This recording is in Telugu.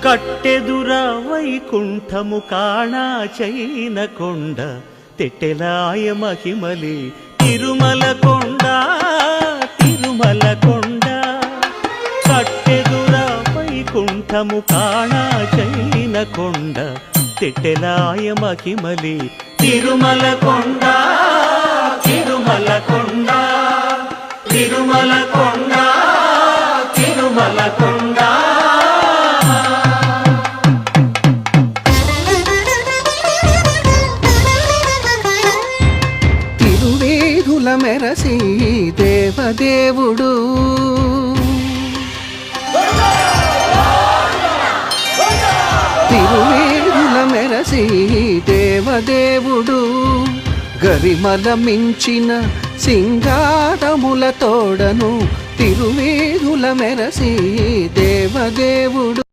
కట్టెదుర వైకుంఠము కాణా చైన కొండ తెట్టెలాయ మహిమలి తిరుమల కొండ తిరుమల కొండ కట్టెదుర వైకుంఠము కాణా చైన కొండ తెట్టెలాయ మహిమలి తిరుమల కొండ తిరుమల కొండ తిరుమల కొండ తిరుమల కొండ తిరువేధుల మెరసి దేవదేవుడు తిరువేధుల మెరసి దేవదేవుడు గరిమల మించిన సింగారముల తోడను తిరువేధుల మెరసి దేవదేవుడు